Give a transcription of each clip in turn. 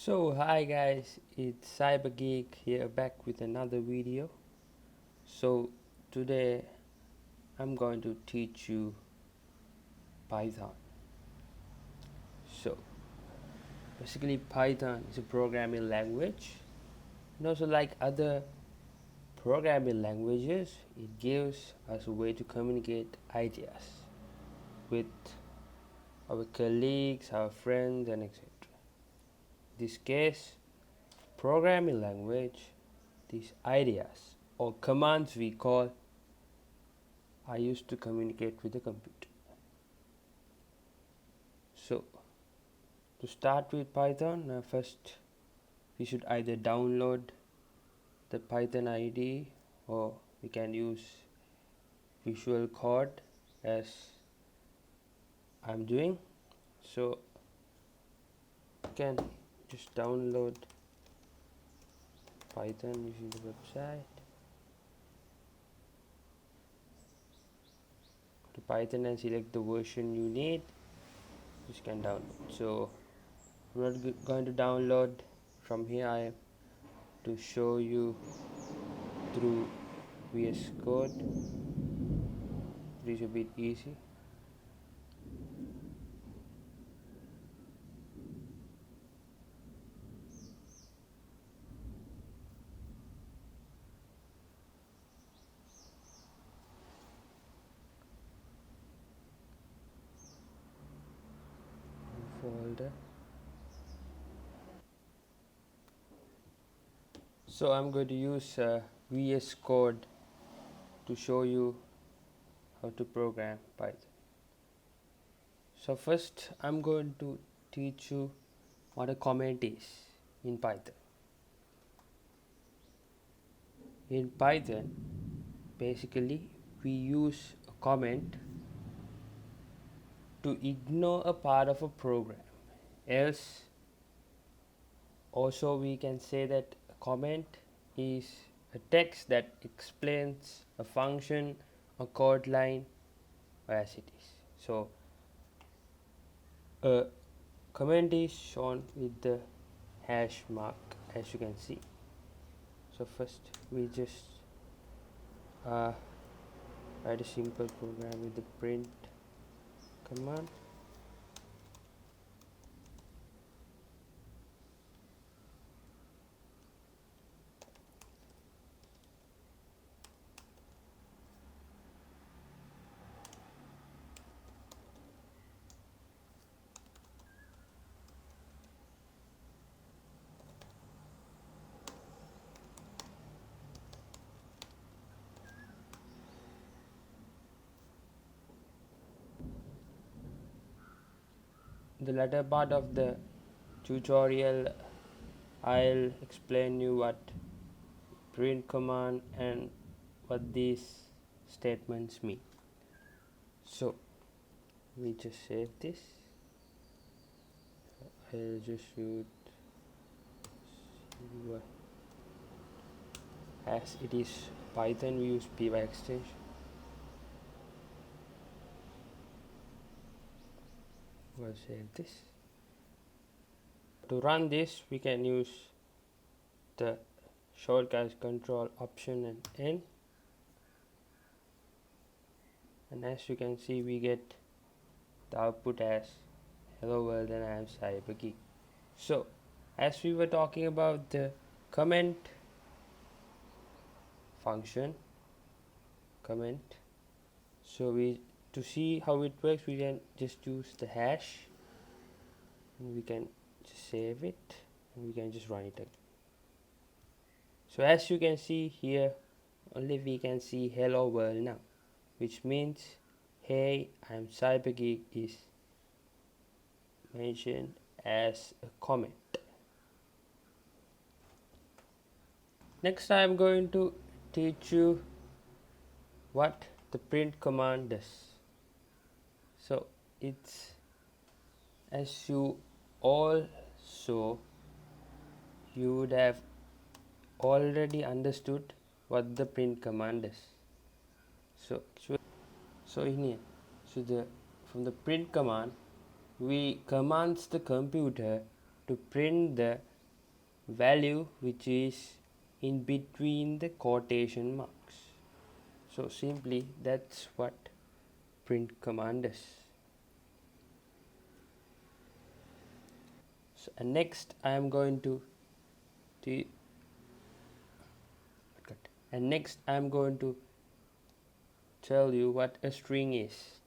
So hi guys, it's CyberGeek here back with another video. So today I'm going to teach you Python. So basically Python is a programming language. And also like other programming languages, it gives us a way to communicate ideas with our colleagues, our friends and etc. In this case, programming language, these ideas or commands we call I used to communicate with the computer. So to start with Python, first we should either download the Python IDE or we can use Visual Code as I'm doing. So you can just download Python using the website. Go to Python and select the version you need, which can download. So I'm not going to download from here. I am to show you through VS Code. It is a bit easy. Folder. So I'm going to use VS Code to show you how to program Python. So first I'm going to teach you what a comment is in Python. In Python, basically we use a comment to ignore a part of a program. Else, also we can say that a comment is a text that explains a function, a code line, as it is. So a comment is shown with the hash mark, as you can see. So first we just write a simple program with the print command. The latter part of the tutorial I'll explain you what print command and what these statements mean. So we just save this. I'll just shoot as it is Python, we use py extension. We'll save this. To run this we can use the shortcut control option and N, and as you can see we get the output as hello world and I am CyberGeek. So as we were talking about the comment function, comment, so we to see how it works we can just use the hash and we can just save it and we can just run it again. So as you can see here, only we can see hello world now, which means hey I'm CyberGeek is mentioned as a comment. Next I'm going to teach you what the print command does. So it's, as you all saw, you would have already understood what the print command is. So in here, from the print command we commands the computer to print the value which is in between the quotation marks. So simply that's what print command does. So next I am going to tell you what a string is.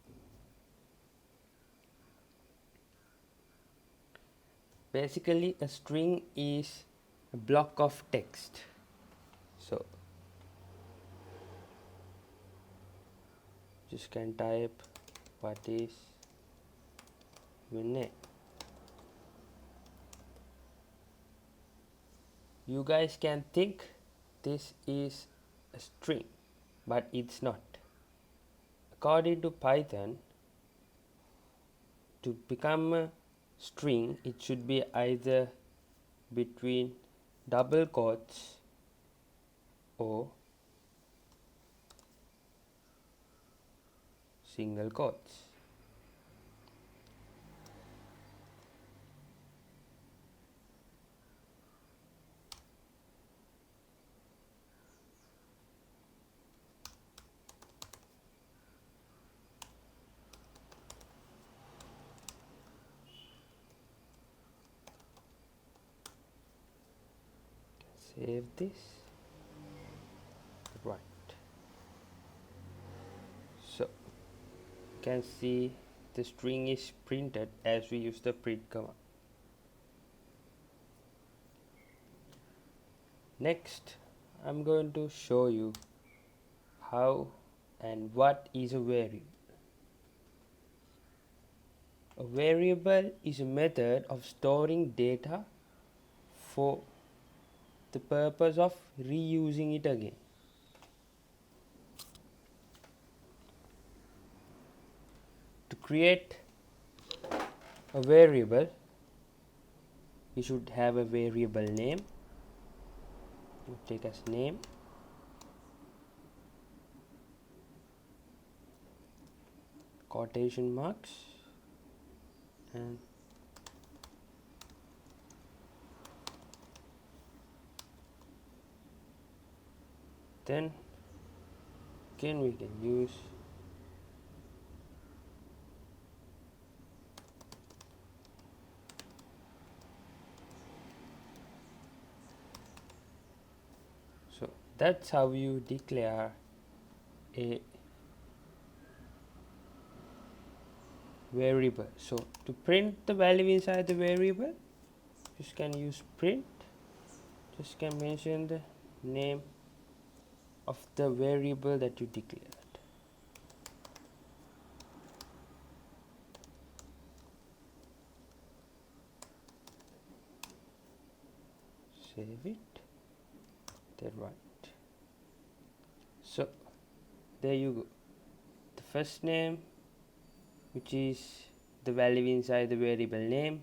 Basically a string is a block of text. So just can type what is your name. You guys can think this is a string, but it's not. According to Python, to become a string, it should be either between double quotes or single quotes. Save this. Right. So you can see the string is printed as we use the print command. Next, I'm going to show you how and what is a variable. A variable is a method of storing data for the purpose of reusing it again. To create a variable, we should have a variable name. We'll take as name, quotation marks, and then again we can use so that's how you declare a variable. So to print the value inside the variable, just can use print, just can mention the name of the variable that you declared. Save it. Then right. So there you go. The first name, which is the value inside the variable name,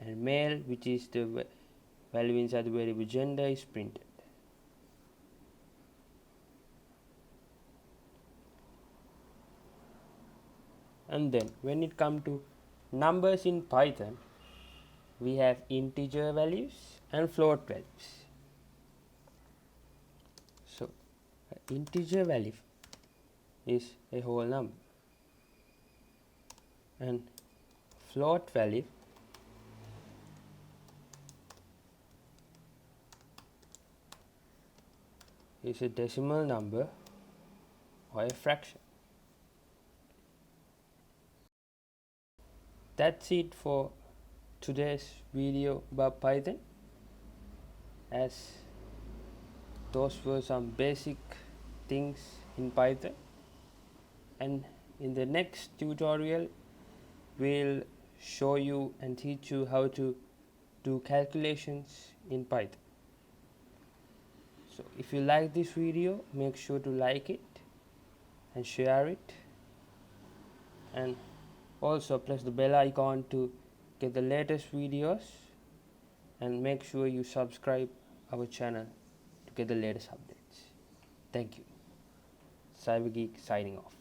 and male, which is the value inside the variable gender, is printed. And then when it comes to numbers in Python, we have integer values and float values. So integer value is a whole number, and float value is a decimal number or a fraction. That's it for today's video about Python, as those were some basic things in Python, and in the next tutorial we'll show you and teach you how to do calculations in Python. So if you like this video, make sure to like it and share it, and also press the bell icon to get the latest videos, and make sure you subscribe our channel to get the latest updates. Thank you. CyberGeek signing off.